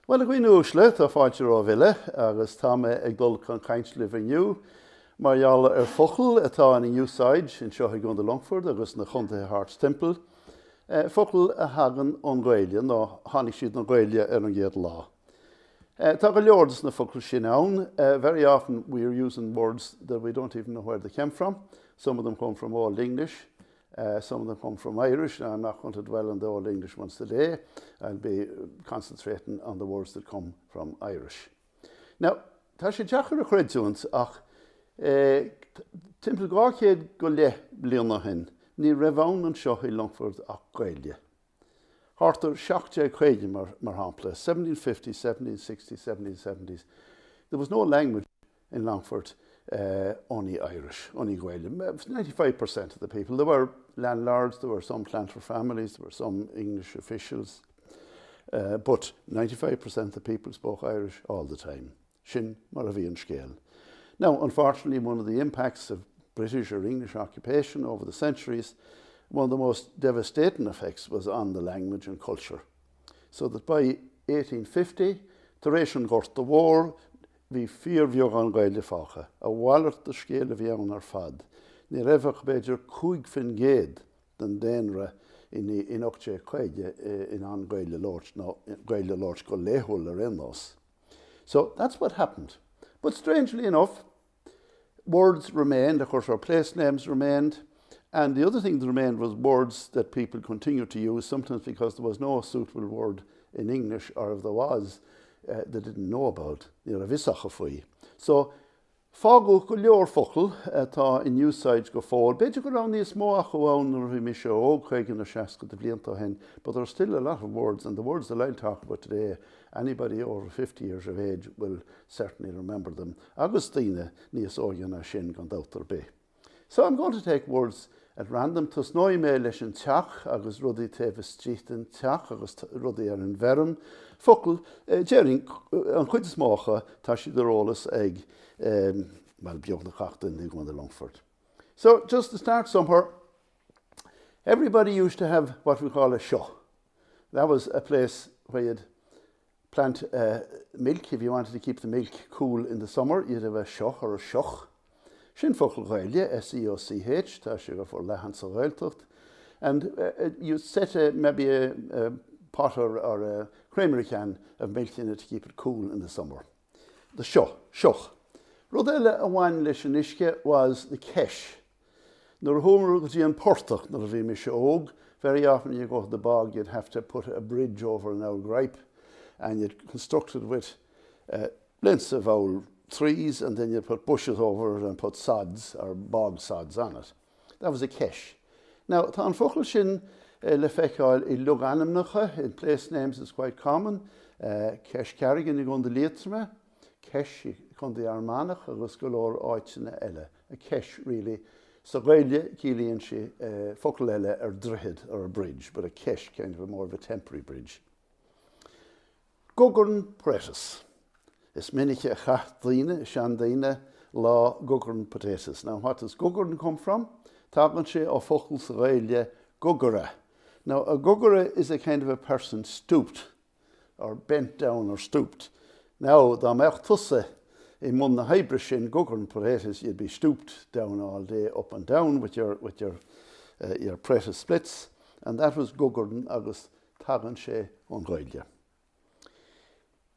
Well, a gwine úsle tá fáilte ó bhile agus tá mé ag dul chun caint le bhiniu, mar eall focla atá in úsáid in seo ag gún de Longford agus na chunta Hearts Temple. Focla a hagan an Gaeilge, nó tháinig siad an Gaeilge ar an gcéad lá. Tá go leordas na focla sin ann. Very often we are using words that we don't even know where they came from. Some of them come from Old English. Some of them come from Irish. Now, I'm not going to dwell on the Old English ones today. I'll be concentrating on the words that come from Irish. Now, tá sé deachar a chreidúint ach timpeall gáchéad go le bliana hin, ní raibh ann an seo i Longford ach Gaeilge. Hartar seachtain chuige mar hampla, 1750s, 1760s, 1770s. There was no language in Longfort, only Irish, only Gaeilge. 95% of the people. There were landlords, there were some planter families, there were some English officials. But 95% of the people spoke Irish all the time. Sin mar a bhíonn scéal. Now, unfortunately, one of the impacts of British or English occupation over the centuries, one of the most devastating effects was on the language and culture. So that by 1850, tar éis an gcort de war, bhí fíor bheag an Gaeilge fácha, a bhallart de scéal a bhí ann ar fad. Ní raibh beidir 50% den déanra in 1850 in an Gaeilge Lorch, no, Gaeilge Lorch go léthúil ar innos. So that's what happened. But strangely enough, words remained, of course our place names remained, and the other thing that remained was words that people continued to use, sometimes because there was no suitable word in English, or if there was, they didn't know about. Faoi. So, fágu go leor focal tá in úsáid go fóil. Beidir go raibh níos mó a chuáin ar bhí mis ó chuige na 60 de blianta hen, but there are still a lot of words, and the words that I'll talk about today, anybody over 50 years of age will certainly remember them. Agus tíine níos óige na sin gan dátar bé. So I'm going to take words at random. Tus nói mé leis an teach agus rudí taobh Seachtain teach agus rudí ar an bherum. Focal, Jering, an chuid smácha tá siad ar ólas ag well, beag na chachtain ag the Longfort. So just to start somewhere, everybody used to have what we call a show. That was a place where you'd plant milk. If you wanted to keep the milk cool in the summer, you'd have a show or a shoch. Sin focal Gaeilge, S-E-O-C-H, tá sé go for lehan sa Gaeltacht. And you set maybe a pot or a creamery can of milk in it to keep it cool in the summer. The shoch. Rudella a bhain leis an isce was the kesh. Nor homer go an portach nor bhí mis óg. Very often you go to the bog, you'd have to put a bridge over an old gripe, and you'd construct it with lengths of old trees, and then you put bushes over it and put sods or bog sods on it. That was a kesh. Now, tá an focal sin le feiceáil I lug animnacha, in place names is quite common. Kesh carrigan I gún de léatrame, kesh I gún de armánach agus go leor áitine eile. A kesh really. So Gaeilge cílíonn si focal eile ar drihid or a bridge, but a kesh kind of more of a temporary bridge. Gogurn pretis. Is miniche a chacht daine, sean daine, lá gogurn potatoes. Now, what does gogurn come from? Tágan sé ó focal sa Gaeilge gogura. Now, a gogura is a kind of a person stooped, or bent down or stooped. Now, da meach tusse, in mun na hybrid sin gogurn potatoes, you'd be stooped down all day, up and down with your prentice splits, and that was gogurn agus tágan sé on Gaeilge.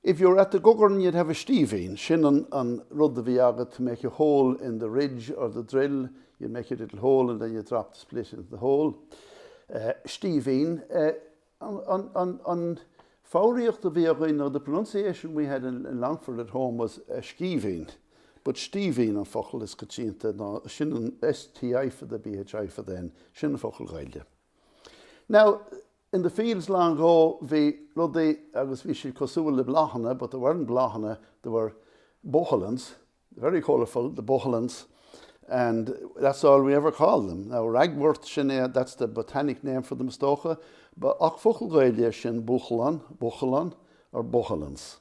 If you're at the gogurn, you'd have a stívein, sin an rud a bhí agat to make a hole in the ridge or the drill. You make a little hole and then you drop the split into the hole. Stívein, on fáíocht a bhí agat, the pronunciation we had in Longford at home was stívein, but stívein on focal is cachínta, no, sin an STI for the BHI for then, sin focal Gaeilge. Now, in the fields long ago, we ruddy agus we should cosúil le blachana, but there weren't blachana, there were bohelans, very colourful, the bohelans, and that's all we ever called them. Now, ragwort sin, that's the botanic name for the stocha, but ach focal Gaeilge sin bochelan, or bohelans.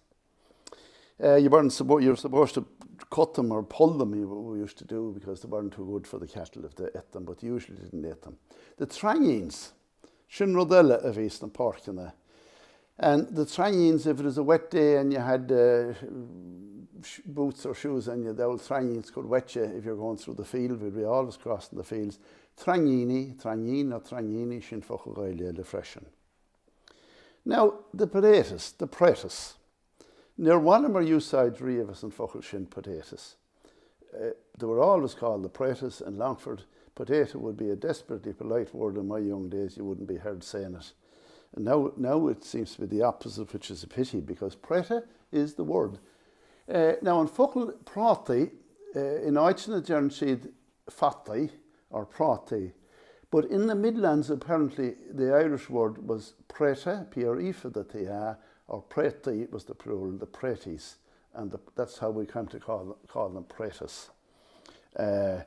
You're supposed to cut them or pull them, we used to do, because they weren't too good for the cattle if they ate them, but usually didn't eat them. The trangines, sin rudella a bhís na páirceanna. And the trainings, if it was a wet day and you had boots or shoes on you, the old trainings could wet you if you're going through the field. We'd be always crossing the fields. Trainini, trainin or trainini, sin focla Gaeilge le freisin. Now, the potatoes, the pretas. Near one of our uside rievas and focla sin potatoes. They were always called the pretas in Longford. Potato would be a desperately polite word in my young days. You wouldn't be heard saying it. And now it seems to be the opposite, which is a pity, because preta is the word. Now, in focla prati, in Aichna Jernshid fati or prati, but in the Midlands, apparently, the Irish word was preta, P-R-E-F-A-T-A, or preti was the plural, the preties, and that's how we come to call them pretas. The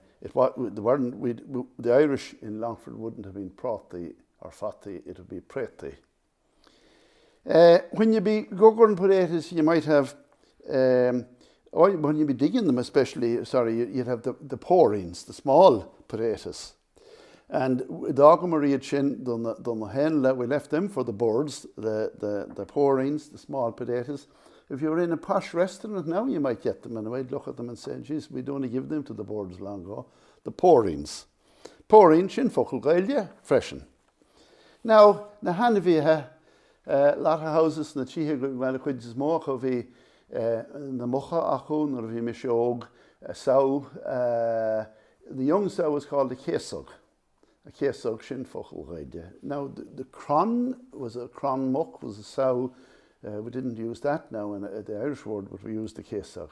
Irish in Longford wouldn't have been prati or fati, it would be preti. When you be goggering potatoes, you might have, or when you be digging them especially, you'd have the porins, the small potatoes. And Dog Maria Chin done the hen, we left them for the birds, the porins, the small potatoes. If you were in a posh restaurant now, you might get them, and I might look at them and say, geez, we don't give them to the birds long ago. The porins. Porins, sin focla Gaeilge, freisin. Now, na hanna lot of houses na títhe well chuid is mócha bhí na mocha achún or bhí misheog a sow. The young sow was called a césog. A césog sin focla Gaeilge. Now, the cron was a cron muck, was a sow. We didn't use that now in the Irish word, but we used the césog.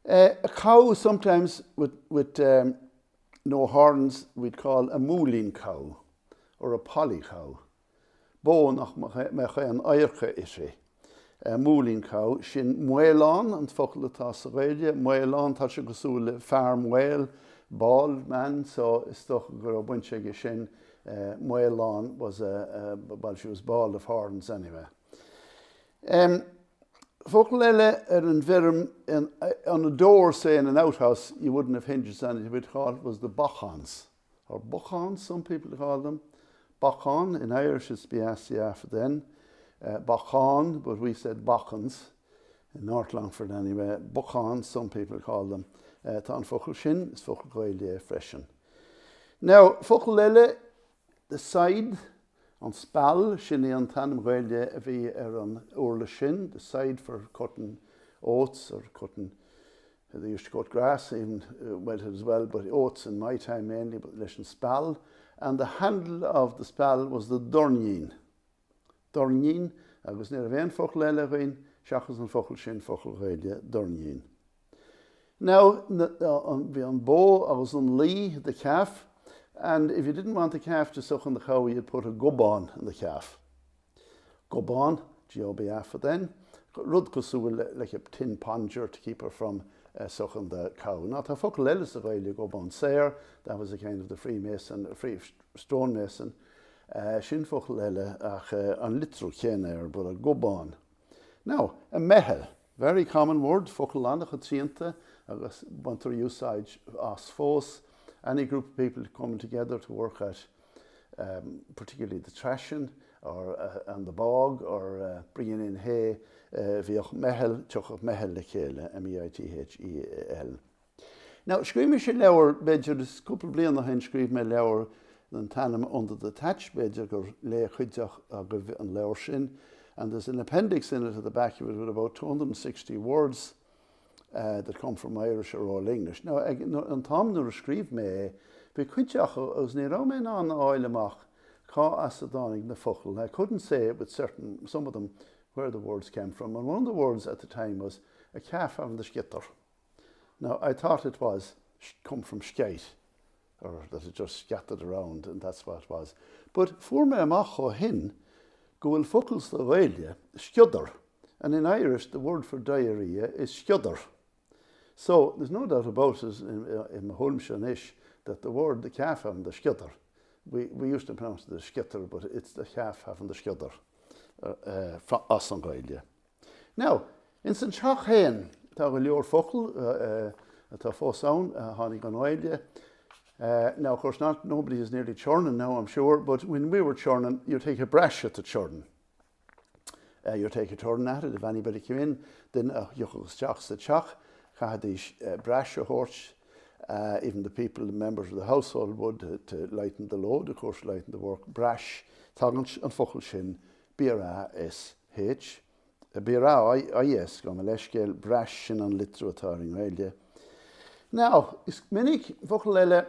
A cow sometimes with no horns we'd call a moolin cow or a poly cow. Bo nach me an eirche ishe. A moolin cow sin muelan and focla tá sa Gaeilge. Muelan tá se gosúle farm whale, ball man, so is toch gur a bunche ge sin. Muelan was well, she was bald of horns anyway. Focla an virm on a door, say in an outhouse, you wouldn't have hinges on it. You would call it was the bachans, or buchans, some people call them. Bachan in Irish is BSCF then. Bachan, but we said bachans in North Longford anyway. Buchans, some people call them. Tá focla sin is focla Gaeilge freisin. Now, focla the side on spal, sin an tanam Gaeilge bhí an urla sin, the side for cutting oats or cutting, they used to cut grass even as well, but oats in my time mainly, but leis an spal. And the handle of the spal was the dornin. Dornin, agus near a bhéin focla bhín, seachas an focla sin focla Gaeilge, dornin. Now, bhí an bó agus an lí, the calf. And if you didn't want the calf to suck on the cow, you'd put a gobán in the calf. Gobán, G-O-B-F then. Rud cosúil like a tin ponger to keep her from sucking the cow. Now, tá focla eile sa Gaeilge gobán sair, that was a kind of the Freemason, free stonemason. Sin focla eile ach an litral chénair, but a gobán. Now, a mehel, very common word, focla lánach a tríanta, agus bantar usage as fós. Any group of people coming together to work at particularly the thrashing or on the bog or bringing in hay, bhíoch mehel, tuchach mehel le chéile, M-E-I-T-H-E-L. Now, scríb me sé leabhar, beidir is cúpla bliana hen scríb me leabhar an tanam under the thatch, beidir gur le chuideach a go an leabhar sin, and there's an appendix in it at the back of it with about 260 words. That come from Irish or Old English. Now, an Tom nor scríb me, be cuideach os ní ramen an áileach cá asadánig na focla. I couldn't say it with certain, some of them, where the words came from. And one of the words at the time was a calf having the skitter. Now, I thought it was come from skate, or that it just scattered around, and that's what it was. But for me amach o hin, goil focals the Gaeilge, skudder. And in Irish, the word for diarrhea is skudder. So there's no doubt about it in Holmshanish that the word the calf having the skudder. We used to pronounce it the skitter, but it's the calf having the skudder from us on Gaeilge. Now, in St. Seachtain, tá go leor focla, tá fós ann, hánig an Gaeilge. Now, of course, nobody is nearly churning now, I'm sure, but when we were churning, you take a brush at the churning. You're taking a turn at it. If anybody came in, then Yuchas Jachs the Chach, Kahadish Brash or Horch, even the people, the members of the household would to lighten the load, of course, lighten the work. Brash, Taganch and Focla Shin, Bira S.H. Bira I.S. Gom Aleshgel, Brash Shin and Literating Gaeilge. Now, is minnig Focla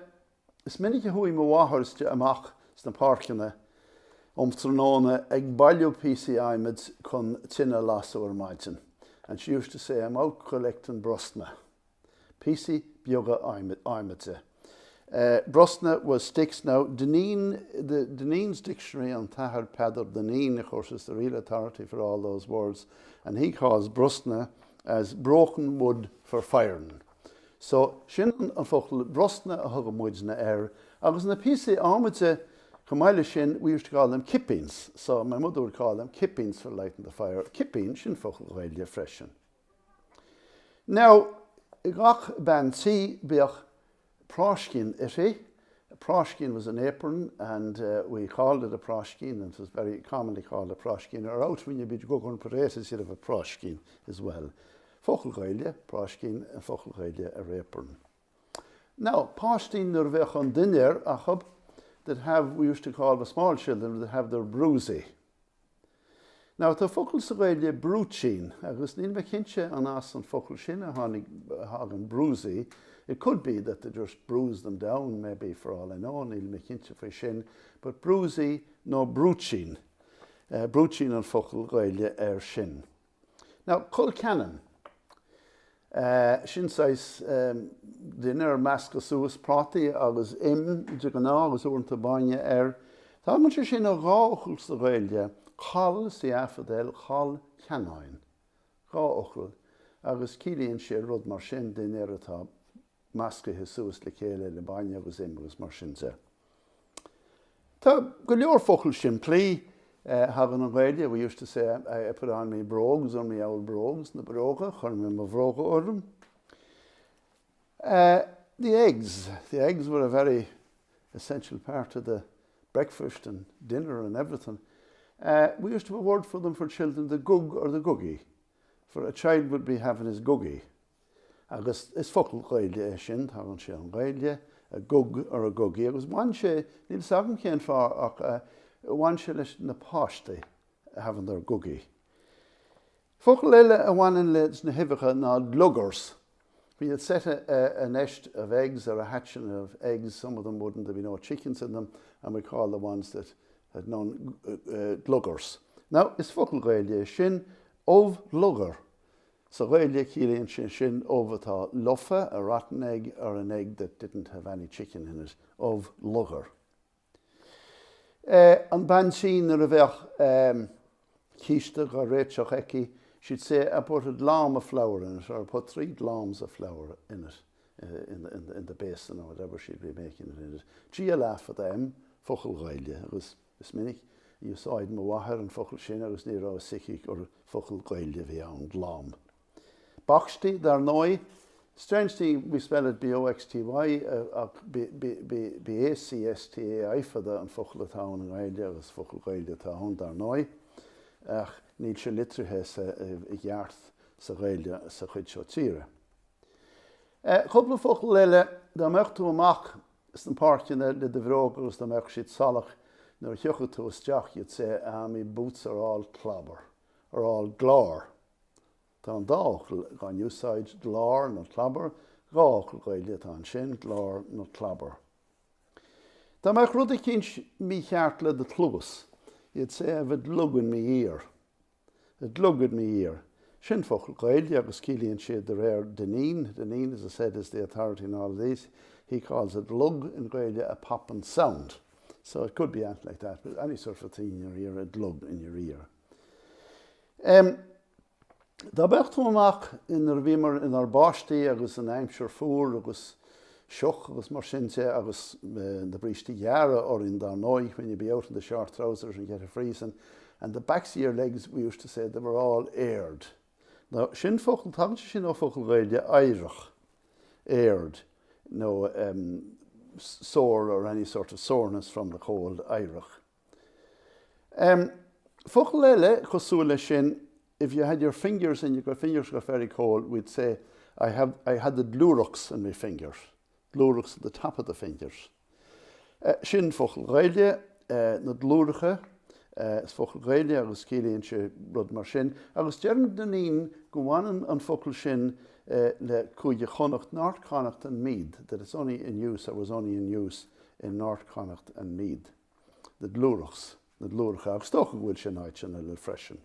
is minnig hui mawahars to amach stan parkene Trnone ag balio PCI mids con tina las or maidin. And she used to say, I'm out collecting brostna. PC bioga aimidze. Brostna was sticks now. Deneen's dictionary on Tahar Padar Deneen, of course, is the real authority for all those words. And he calls brostna as broken wood for firing. So, shin and focla brostna a hugamuidna air. Agus na PC aimidze. We used to call them kippings, so my mother would call them kippings for lighting the fire. Kippings in focla Gaeilge freshen. Now, gach ban si biach proshkin iti. Proshkin was an apron, and we called it a proshkin, and it was very commonly called a proshkin. Or out when you be going potatoes, you'd have a proshkin as well. Focla Gaeilge, proshkin, and focla Gaeilge a apron. Now, pashtin nur vech on dinner achab. That have, we used to call the small children, that have their bruisey. Now, the focla Gaeilge bruchin, agus níl me kinche an as an focla sin a hagan bruisey. It could be that they just bruise them down, maybe for all I know, níl me kinche for shin, but bruisey, no bruchin. Bruchin an focla Gaeilge shin. Now, col cannon. Sin sais dinner masca suas prati agus jigana agus urta baine Tá man sin a gáchul sa Gaeilge chal si afadel chal canúint. Gáchul agus cílíonn sé rud mar sin dinner atá masca suas le chéile le baine agus agus mar sin sé. Tá go leor focul sin plí having a Gaeilge, we used to say, I put on my brogues, on my old brogues, the broga, chorn my broga orm. The eggs were a very essential part of the breakfast and dinner and everything. We used to have a word for them for children, the gug or the guggy. For a child would be having his guggy. Agus is focul Gaeilge sin, having Seán Gaeilge, a gug or a guggy. It was one she, níl sagam cén for one shillish na pashti having their guggy. Focla a one in leads na hivicha na luggers. When you'd set a nest of eggs or a hatching of eggs, some of them wouldn't, there be no chickens in them, and we call the ones that had known luggers. Now, it's focla Gaeilge shin of lugger. So Gaeilge cílíonn shin over ta luffa, a rotten egg, or an egg that didn't have any chicken in it, of lugger. An ban sin ar a bheith cíiste go réiteach eici, she'd say I put a glom of flour in it, or I put 3 gloms of flour in it, in the basin or whatever she'd be making it in it. Gia laugh at them, focla Gaeilge, agus is minnig, you saw it mawahar and focla sin agus ní rá sikic or focla Gaeilge bhí an glom. Boxty, dar noi, strangely we spell it B-O-X-T-Y, B-A-C-S-T-A-I for the an focla town in Gaeilge, agus focla Gaeilge town dar noi. Níl sé litrithe I ghearth sa Gaeilge sa chuid seo tíre. Chupla focla leile, da meach tú amach is an parkine le de bhróg agus da meach siad salach nuair thiocha tú isteach, you'd say, my boots are all clabber, or all glár. Tá an dáchal gan úsáid glár nó clabber, gáchal Gaeilge tá an sin glár nó clabber. Tá meach rud I cinch mí cheart le de tlúgus. You'd say, I've a glug in my ear. A glug in my ear. Sin focla Gaeilge agus cílíonn siad de réir Deneen. Deneen, as I said, is the authority in all of these. He calls it glug in Gaeilge a popping sound. So it could be anything like that, but any sort of thing in your ear, a glug in your ear. Da becht amach in bhímar in our báistí agus an aimsir fuair agus seoch agus mar sin sé agus in the brístí Yara or in Darnoy when you'd be out in the short trousers and get a freezing. And the backs of your legs, we used to say, they were all aired. Now, sin focla, tábhaint sin ó focla Gaeilge éireach, aired. No sore or any sort of soreness from the cold, éireach. Focla eile cosúla sin, if you had your fingers and your fingers got very cold, we'd say, I had the dlúrachs in my fingers. Dlúrachs at the top of the fingers. Sin focla Gaeilge, na dlúracha, is focla Gaeilge agus cílíonn sé rud mar sin. Agus dearn daoine go bhhain an focla sin le cúige connacht, North Connacht and Meath, that it's only in use, or was only in use in North Connacht and Meath. The dlúrachs, na dlúracha, agus tócha bhfuil sin áit sin a little freisin.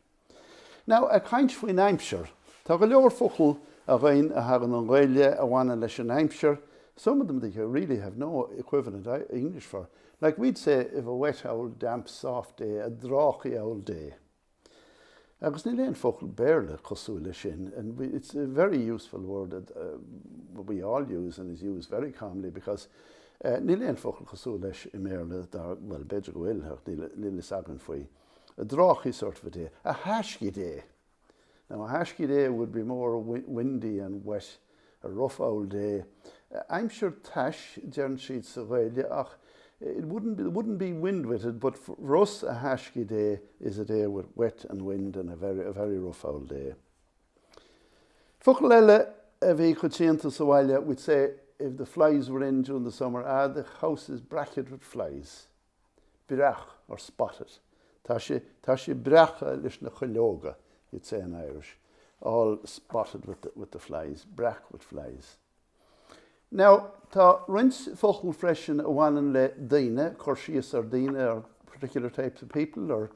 Now, a caint faoin Aimseir, tá go leor focla a ghain a hagan an Gaeilge a bhaine leis an Aimseir. Some of them that you really have no equivalent English for. Like we'd say, if a wet, old, damp, soft day, a dráchaí old day. Agus ní léon focla béarla cosúla sin, and it's a very useful word that we all use and is used very commonly because ní léon focla cosúla leis I méarla dar, well, beidir go bhfuil, ní le sagan faoi. A dráchaí sort of a day, a haiscí day. Now, a haiscí day would be more windy and wet, a rough old day. I'm sure tash, dearn siad sa Gaeilge, ach, it wouldn't be wind-witted, but for us, a haiscí day is a day with wet and wind and a very rough old day. Focla eile a bhí chuitianta sa bhaile, we'd say, if the flies were in during the summer, the house is bracketed with flies. Brach, or spotted. Tá sé bracha leis na choilóga, you'd say in Irish. All spotted with the flies, brach with flies. Now, tá rinse focla freisin a bhaineann le daoine, chuirsíos ar daoine, or particular types of people, or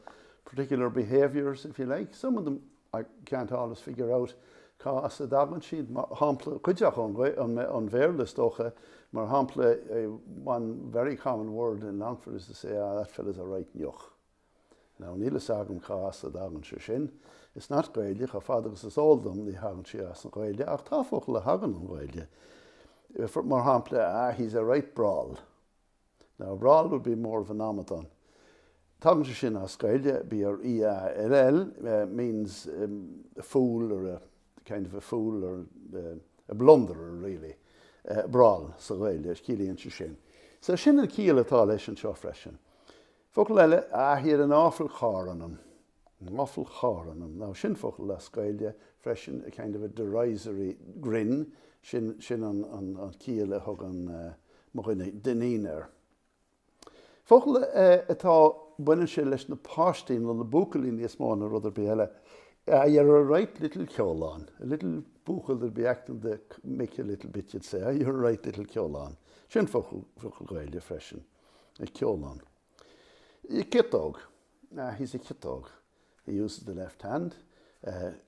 particular behaviours, if you like. Some of them I can't always figure out. Cá as a dagan siad, hampla, cuideach an bhéarla stocha, mar hampla, one very common word in Longford is to say, that fella's a right nioch. Now, níle sagam cá as a dagan sin. It's not Gaeilge, cha fadagus is oldham, ní hagan si as an Gaeilge, ach tá focla hagan an Gaeilge. Mar hampla, he's a right brawl. Now, a brawl would be more of an onomaton. Tagan sin as Gaeilge, B-R-E-A-L-L, means a fool, or a kind of a fool, or a blunderer, really. Brawl, sa Gaeilge, cílíonn sin. So sin an cíal atá leis an seo freisin. Focla eile, hí an awful char on him. An awful char on him. Now, sin focla as Gaeilge, freisin a kind of a derisory grin, sin an cíal a thug an daoine. Focla atá buine sé leis na páistín an na buchalín níos mó na rud ar bia eile. You're a right little ceolán. A little buchal that'd be acting to make you a little bit, you'd say, you're a right little ceolán. Sin focla Gaeilge freisin, a ceolán. A kittóg. He's a kittóg. He uses the left hand.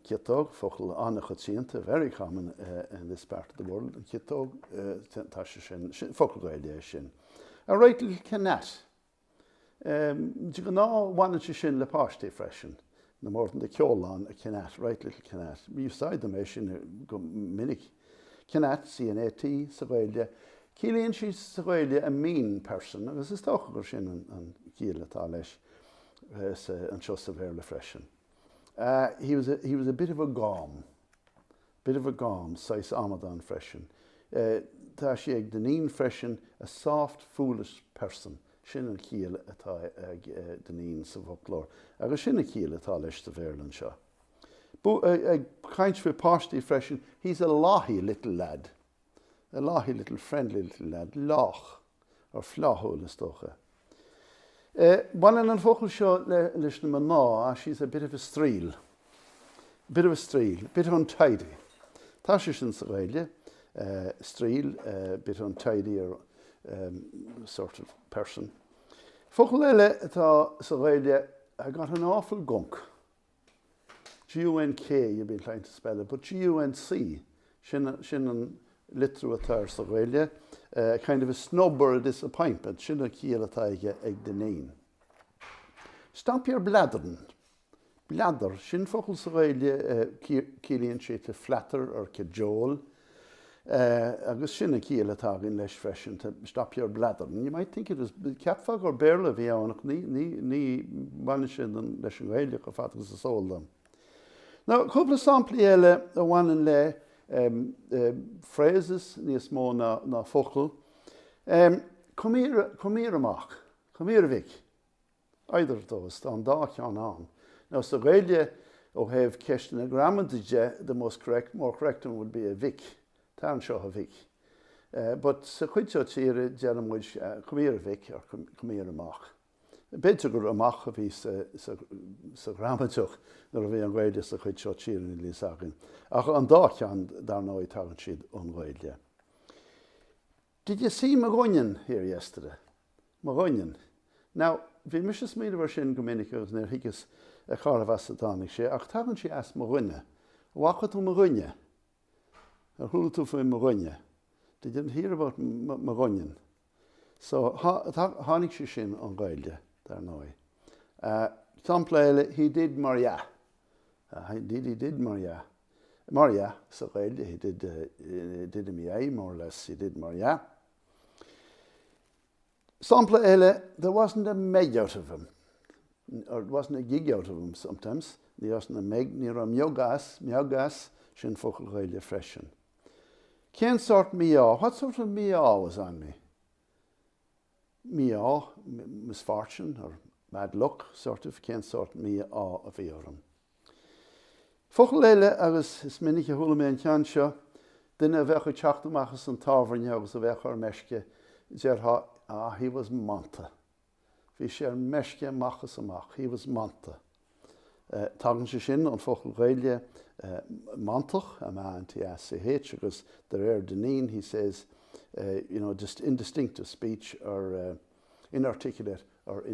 Kittóg, focla anna chuitianta, very common in this part of the world. Kittóg, tá sé sin, focla Gaeilge sin. A right little canat. Dí go ná bhainne sé sin le páistí freisin. Na mór than the ceolán, a canat, right little canat. You side them sin go minic. Canat, C-N-A-T, sa Gaeilge. Cílíonn sí sa Gaeilge a mean person, agus is tócha gur sin an cíal atá leis an seo sa bhéarla freisin. He was a bit of a gom, sais Amadan freisin. Tá sé ag daoine freisin, a soft, foolish person. Sin an cíal atá ag daoine sa bhoclór. Agus sin an cíal atá leis sa bhéarla seo. Ag caint fo páistí freisin, he's a láithí little lad. A láithí little friendly little lad. Lách, or fláthúil is tócha. One an focla seo leis na maná, she's a bit of a stríl. Bit of untidy. Tá sé sin sa Gaeilge, stríl, bit untidy, or sort of person. Focla eile atá sa Gaeilge, I got an awful gunk. G-U-N-K, you've been trying to spell it, but G-U-N-C, sin an litru atá sa Gaeilge, kind of a snub or a disappointment, sin an cíal atá ag daoine. Stop your blathering. Bladder, sin focla sa Gaeilge cílíonn sé to flatter or cajole. Agus sin an cíal atá in leis freisin to stop your blathering. You might think it was ceapfag or béarla bhí annach ní bhaine sin leis an Gaeilge go fadagus is óldam. Now, a couple of sampli eile a bhaineann le phrases níos mó na focla. Come here amach. Come here, Vic. either of those, an dá ceann an. Now, so Gaeilge ó have ceist na grammatiige, the more correct one would be a vic, tan seo a vic. But sa chuid seo tíre deanamid cumíar a vic or cumíar amach. Beidir gur amach a bhí sa grammatiach nar a bhí an Gaeilge sa chuid seo tíre in lí sagin. Ach an dá ceann dar nó I tagann siad an Gaeilge. Did you see Magoinian here yesterday? Magoinian. Now, bhí mis is míle bhar sin gomininic agus nar higus a charh as a dánig sé, ach tagann si as Magoine. Wachat tú Magoine? Ar thuúla tú faoi Magoine. Did you hear about Magoinian? So, hánig sé sin an Gaeilge dar nói. Tampléile, he did Maria. He did Maria. Maria, so Gaeilge, he did him more or less, he did Maria. Sample ele, there wasn't a meg out of him, or it wasn't a gig out of him sometimes. There wasn't a meg, near a miagas, sin focla Gaeilge freshen. Ken sort miaw, what sort of miaw was on me? Miaw, misfortune or bad luck, sort of, ken sort miaw of eorum. Focla ele, agus is minnig a hula me an cean seo, dinne a bhecha teachtamachas an tábhairne agus a bhecha ar meisce, ha, he was manta. Bhí sé ar meisce machas amach, he was manta. Tagann sé sin an focla Gaeilge mantach, a man T-S-C-H, because there Deneen, he says, just indistinctive speech or inarticulate or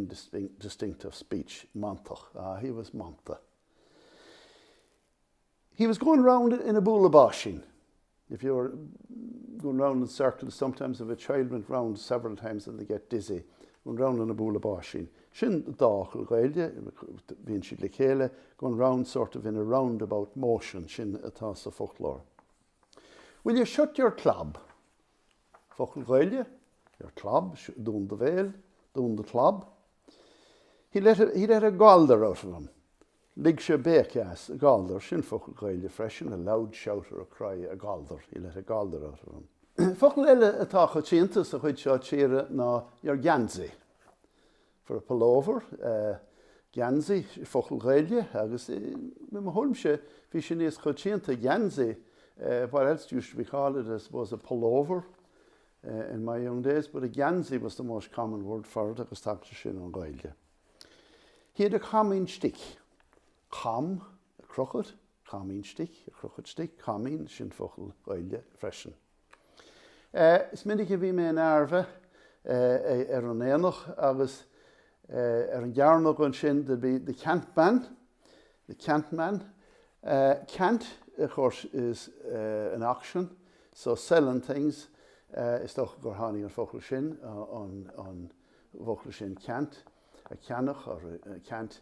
distinctive speech, mantach. He was manta. He was going round in a boule of bashing. If you're going round in circles, sometimes if a child went round several times and they get dizzy, going round in a boule of bashing. Sin dáchal Gaeilge, bhíonn siad le chéile, going round sort of in a roundabout motion, sin atá sa folklore. Will you shut your club? Focla Gaeilge, your club, dún the veil, dún the club. He let a galder out of him. Lig sé béchas, a galder, sin focla Gaeilge freshen, a loud shout or a cry, a galder. He let a galder out of him. Focla ele atá chutianta sa chuid seo tíre ná your ganzi. For a pullover, ganzi, focla Gaeilge, agus me holmse, bhí sin níos chutianta ganzi, what else used to be called it, I suppose, a pullover in my young days, but a ganzi was the most common word for it, agus tágta sin an Gaeilge. He had a common stick. Cam, a crooked, common stick, a crooked stick, common, sin focla Gaeilge freshen. Is minnig a bhí me an arve, an éanach, agus an gearnach an sin, there'd be the cantman. The cantman. Cant, of course, is an auction, so selling things. Is doch gur hánig an focla sin, on focla sin cant, a canach or a cant.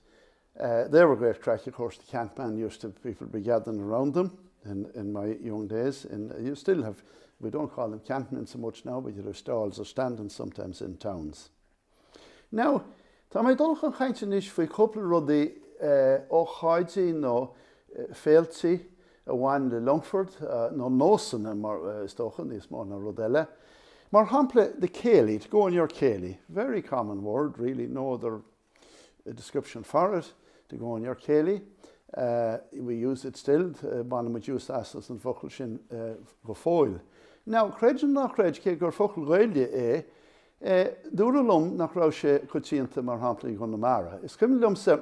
They were great crack, of course. The cantman used to, people be gathering around them in my young days. And you still have, we don't call them cantmen so much now, but you have stalls or standing sometimes in towns. Now, tá mé dulch an chainte níos faoi cúpla rudaí ó cháidí nó féaltaí a bhain le Longford nó nósan mar istóchan níos má na rud eile. Mar hampla the céilí, to go on your céilí, very common word, really, no other description for it, to go on your céilí. We use it still, bana muid use asas an focla sin go fóil. Now, creid nach creid cé gur focla Gaeilge dúra lom nach rá sé chutianta mar hampla go na mara. Is cym lom se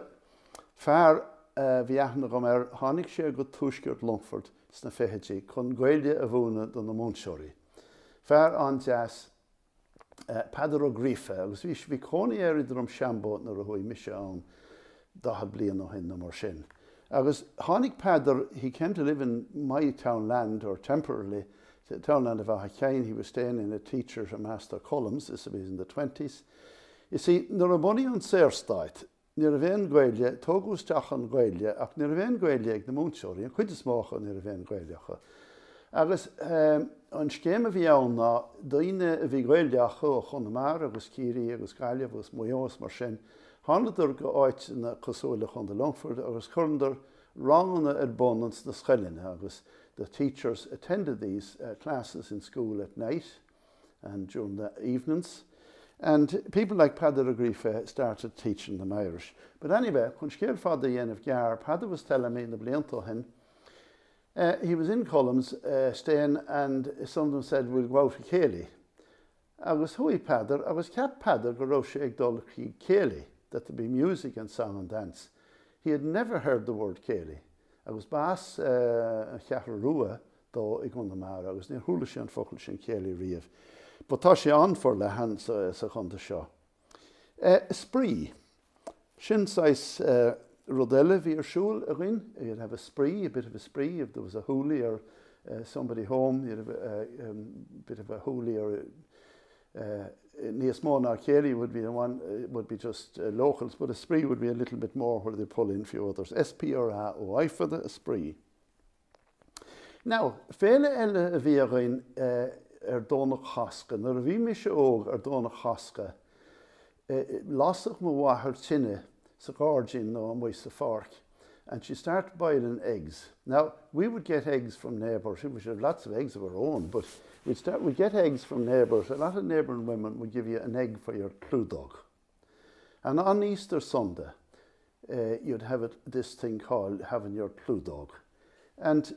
fear bhíachna go mar hánig sé go túisceart Longfort sna feitheadí chun Gaeilge a bhúna don na múnseoirí. Fear an jazz padar ó grífe, agus bhí cónaí éirid rom seambót nar a hui mise an 10 bliain ó hin na mar sin. Agus hánig padar, he came to live in my townland, or temporarily, the townland of Seachtain. He was staying in a teacher, a master columns, this was in the 20s. You see, nor a bunny on Seachtain, near a vein Gaeilge, togus tachan Gaeilge, ach near a vein Gaeilge ag the múnseoirí, and quid is mocha near a vein Gaeilge. Agus an scéim a bhí ann ná daoine a bhí Gaeilgeach ó chun na mar, agus círí, agus Gaeilge, agus muos mar sin. Hanladar go áit na cosúla chun de Longford, agus churndar rangana abundance na schelin, agus the teachers attended these classes in school at night and during the evenings. And people like Padder Agrife started teaching them Irish. But anyway, when scéal fada dhéanamh gear, Padder was telling me in the blianta hin, he was in Collins staying, and some of them said, we'll go out to Gaeilge. Agus hui Padder, agus cap Padder go raibh sé ag dul chi Gaeilge, that there be music and song and dance. He had never heard the word Gaeilge. Agus bas cheathar rua do ag unda mar, agus ní thula sé an focail sin Gaeilge riamh. But tá sé an for le han sa chunda seo. Spree. Sin sais rodelle vi shul again. You'd have a spree, a bit of a spree. If there was a hoolie or somebody home, you'd have a bit of a hoolie or near small Gaeilge would be the one. Would be just locals, but a spree would be a little bit more where they pull in a few others. S-P-R-A-O-I for the spree. Now, fele elle vi again dónach chasca. Nar a bhí me sé óg dónach chasca. Lasach mo wahar tinne sa gargin no an sa fark, and she started boiling eggs. Now, we would get eggs from neighbours. We should have lots of eggs of our own, but we'd get eggs from neighbours. A lot of neighbouring women would give you an egg for your clúdog. And on Easter Sunday, you'd have this thing called having your clúdog. And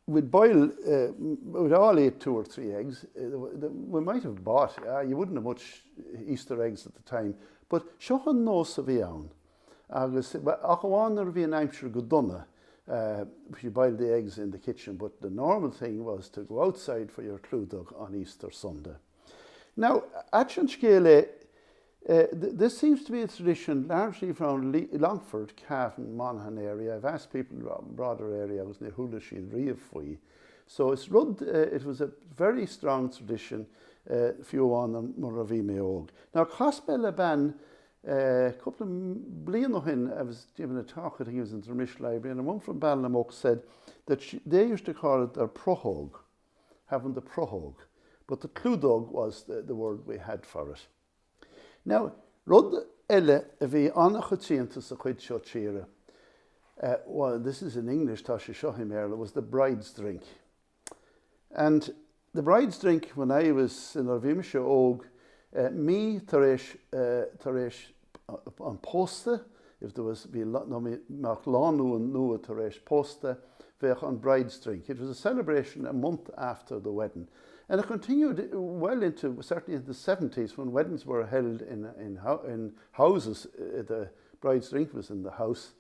we'd boil, we'd all eat 2 or 3 eggs. We might have bought, you wouldn't have much Easter eggs at the time, but seochan nos a bhí ann. Agus, ach bháin ar bhí an aimsir go donna, you boil the eggs in the kitchen, but the normal thing was to go outside for your clúdog on Easter Sunday. Now, at an scéile, this seems to be a tradition largely from Longford, Cavan, Monaghan area. I've asked people in broader area, I was near Hulishi and Riamh faoi. So it was a very strong tradition, few on the Moravi Meog. Now, Cosbella Ban, a couple of blianahin, I was giving a talk, I think it was in the Drumlish Library, and one from Ballinamok said that they used to call it their prohog, having the prohog, but the clúdog was the word we had for it. Now, rud elle a bhí annach chutíanta sa chuid seo tíre. Well, this is in English, tá sé seo him was the bride's drink. And the bride's drink, when I was in our bhí me seo óg, me tar éis an posta, if there was nach lánú an nua tar éis posta, bheith an bride's drink. It was a celebration a month after the wedding. And it continued well into, certainly in the 70s, when weddings were held in houses. The bride's drink was in a house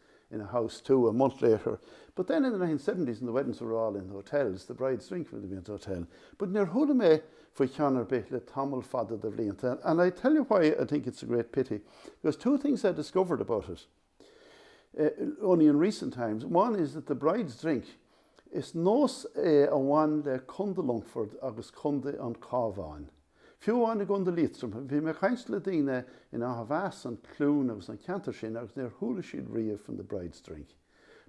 too, a month later. But then in the 1970s, and the weddings were all in hotels, the bride's drink would have been in a hotel. But near Hulame, for Cheanar bit le tamil fada the blianta. And I tell you why I think it's a great pity. There's 2 things I discovered about it, only in recent times. One is that the bride's drink is nos a one le conde Longford agus conde an Cavan. Few an gonde Leitrim, vi me kainsle dine in a havas and clún agus an cantershin agus near Hulishid Riamh from the bride's drink.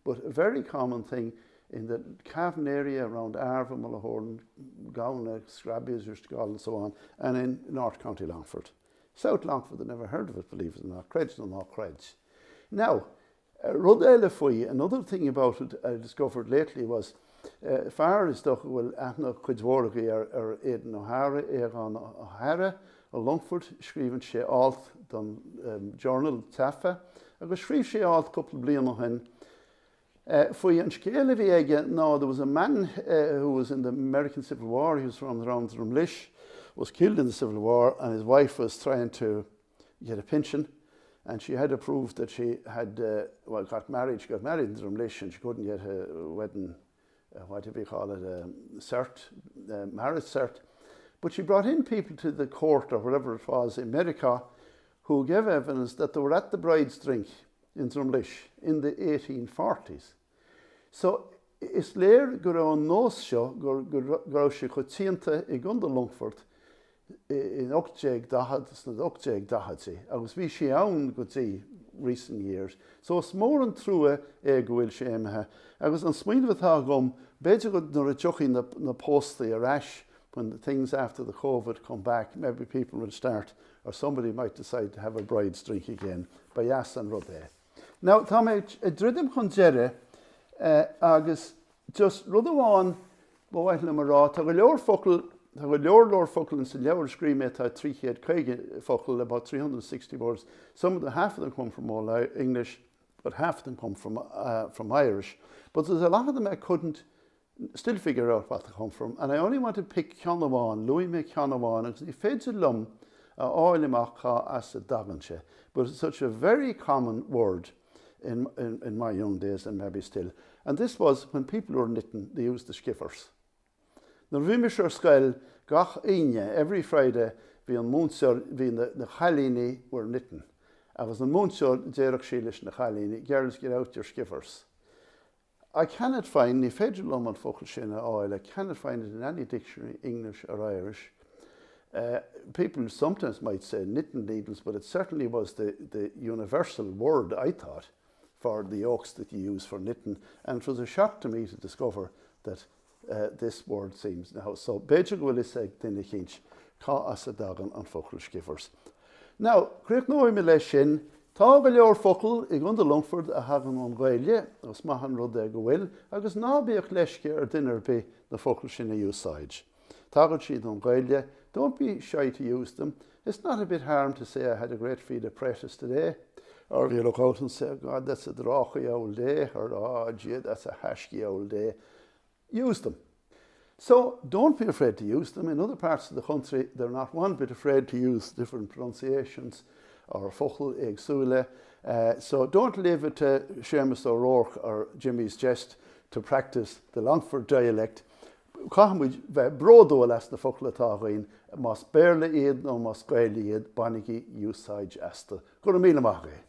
But a very common thing in the Cavan area around Arva, Mullahorn, Gowna, Scrabbies, Ustgal and so on, and in North County Longford. South Longford, I never heard of it, believe it or not. Credge no not credge. Now, rud eile faoi, another thing about it I discovered lately was fear is doch well athna chuidhórgaí Aidan O'Hara an O'Hara or Longford scríbann sé alt don journal Tafa agus scríb sé alt couple bliana hen faoi an scéile bhí aige. Now there was a man who was in the American Civil War. He was from around Drumlish, was killed in the Civil War, and his wife was trying to get a pension. And she had to prove that she had, got married. She got married in Drumlish and she couldn't get a wedding, what do we call it, marriage cert. But she brought in people to the court or whatever it was in America who gave evidence that they were at the bride's drink in Drumlish in the 1840s. So is léir go raibh an nós seo go raibh sé go tíanta I gunda Longfort in 1880 agus bhí sé ann go dtí recent years. So it's mór an trúa go bhfuil sé éimethe. Agus an smaoinemhatá gom beidir go nuair a teochaí na postaí a rash when the things after the COVID come back, maybe people will start, or somebody might decide to have a bride's drink again by Yas and Rodé. Now, tá mé dridim chun deire agus just rud amháin bhhaith le marrá, tá go leor focail Tá go leor focla in leabhar scríime tá 350 focla, about 360 words. Some of the half of them come from all English, but half of them come from Irish. But there's a lot of them I couldn't still figure out what they come from. And I only want to pick Canúint, Louis me Canúint, because he feds a lum áilimach as a dhátheangach. But it's such a very common word in my young days, and maybe still. And this was when people were knitting, they used the skiffers. Na bhí scail gach aine every Friday bhí an múnseoir bhí na chalíní were knitting. Agus an múnseoir déireach sí leis na chalíní, girls get out your skiffers. I cannot find ní féidir lom an focal sin oil. I cannot find it in any dictionary, English or Irish. People sometimes might say knitting needles, but it certainly was the universal word, I thought, for the yokes that you use for knitting. And it was a shock to me to discover that this word seems now. So, Beidir will say dinne hinch, cá as a dagan an focal skiffers. Now, Creach no me leis sin, tá go leor focal I gunda Longford a hagan an Gaeilge, as mahan rud go bhfuil, agus ná bíoch leisce dinner be the focal sin a usage. Tágad siad an Gaeilge, don't be shy to use them. It's not a bit harm to say I had a great feed of practice today, or you look out and say, God, that's a drachy old day, or oh, gee, that's a hashky old day. Use them. So don't be afraid to use them. In other parts of the country, they're not one bit afraid to use different pronunciations or focal éagsúile. So don't leave it to Seamus O'Rourke or Jimmy's Jest to practice the Longford dialect. Cahamid brodó as na focla tágain, mas béirle iad nó mas Gaeilge iad banigi usage asta. Go míle mache.